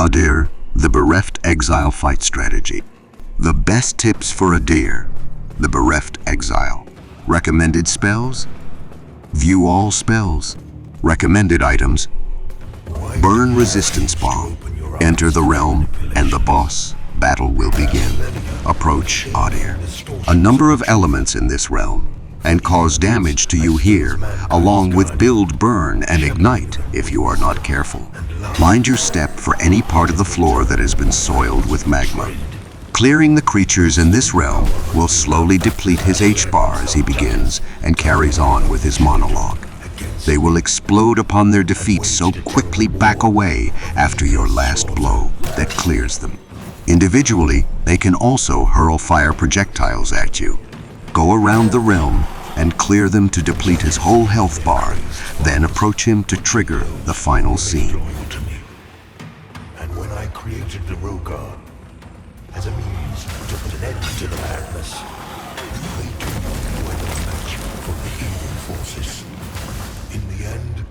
Adyr, the Bereft Exile fight strategy. The best tips for Adyr, the Bereft Exile. Recommended spells? View all spells. Recommended items. Burn resistance bomb. Enter the realm and the boss. Battle will begin. Approach Adyr. A number of elements in this realm and cause damage to you here, along with build, burn, and ignite if you are not careful. Mind your step for any part of the floor that has been soiled with magma. Clearing the creatures in this realm will slowly deplete his H-bar as he begins and carries on with his monologue. They will explode upon their defeat, so quickly back away after your last blow that clears them. Individually, they can also hurl fire projectiles at you. Go around the realm and clear them to deplete his whole health bar, then approach him to trigger the final scene. And when I created the Rogar as a means to put an end to the madness, they too were no match for the healing forces. In the end,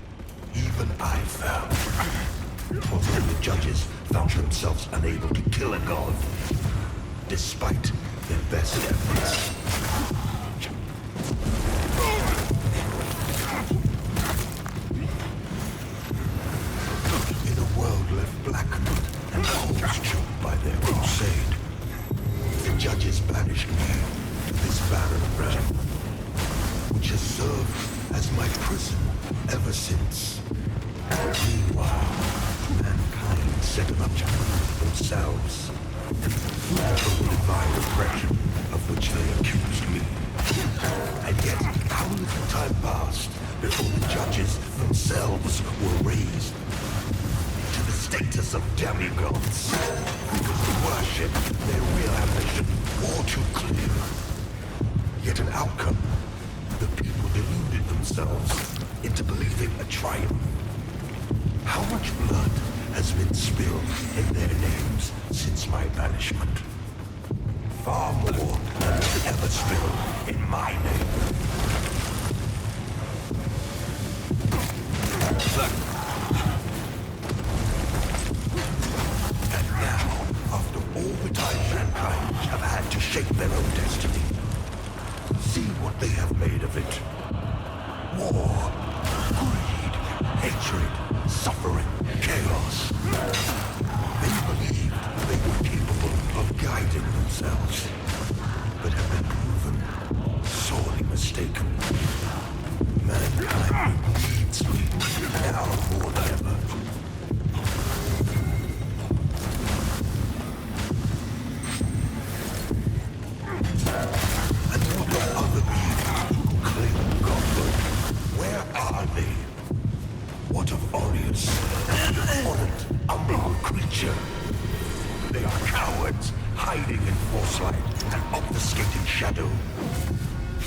even I fell. Although the judges found themselves unable to kill a god, despite their best efforts. In a world left blackened and holes choked by their crusade, the judges banished me to this barren realm, which has served as my prison ever since. Meanwhile, mankind set up themselves from the divine oppression of which they accused me. And yet, how little time passed before the judges themselves were raised to the status of demigods, because to worship their real ambition all too clear. Yet an outcome, the people deluded themselves into believing a triumph. How much blood has been spilled in their names since my banishment? Far more than was ever spilled in my name. And now, after all the time mankind have had to shape their own destiny, see what they have made of it. War, greed, hatred, suffering, chaos. They believed they were capable of guiding themselves, but have been proven sorely mistaken. Mankind needs me now more than ever. And what of other beings who claim godhood? Where are they? What of Orius, that abhorrent, umbral creature? They are cowards, hiding in foresight and obfuscating shadow,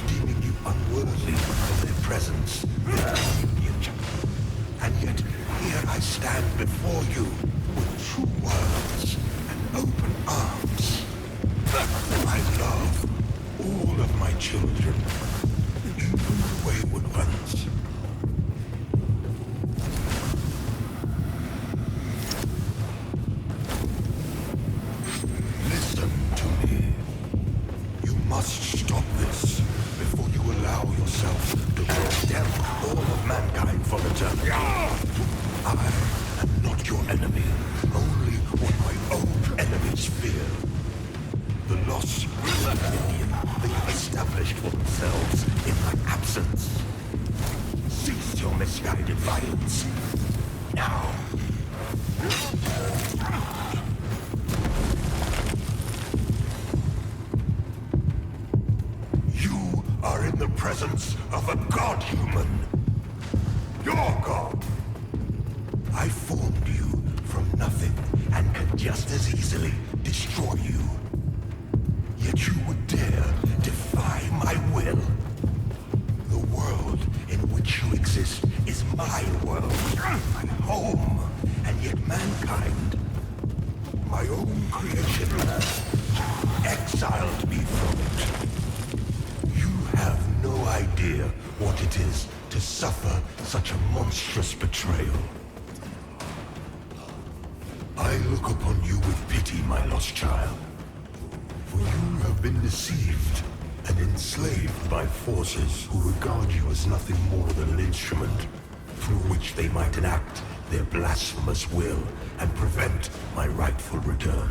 deeming you unworthy of their presence, their communion. And yet, here I stand before you with true words and open arms. I love all of my children, even the wayward ones. Listen to me. You must stop this before you allow yourself to condemn all of mankind for eternity. I am not your enemy, only what my own enemies fear. The loss of the dominion they have established for themselves in my absence. Cease your misguided violence. Now. You are in the presence of a god-human. Your god. I formed you from nothing and can just as easily destroy you. Yet you would dare defy my will. The world in which you exist is my world, my home, and yet mankind, my own creation, exiled me from it. You have no idea what it is to suffer such a monstrous betrayal. I look upon you with pity, my lost child. For you have been deceived and enslaved by forces who regard you as nothing more than an instrument through which they might enact their blasphemous will and prevent my rightful return.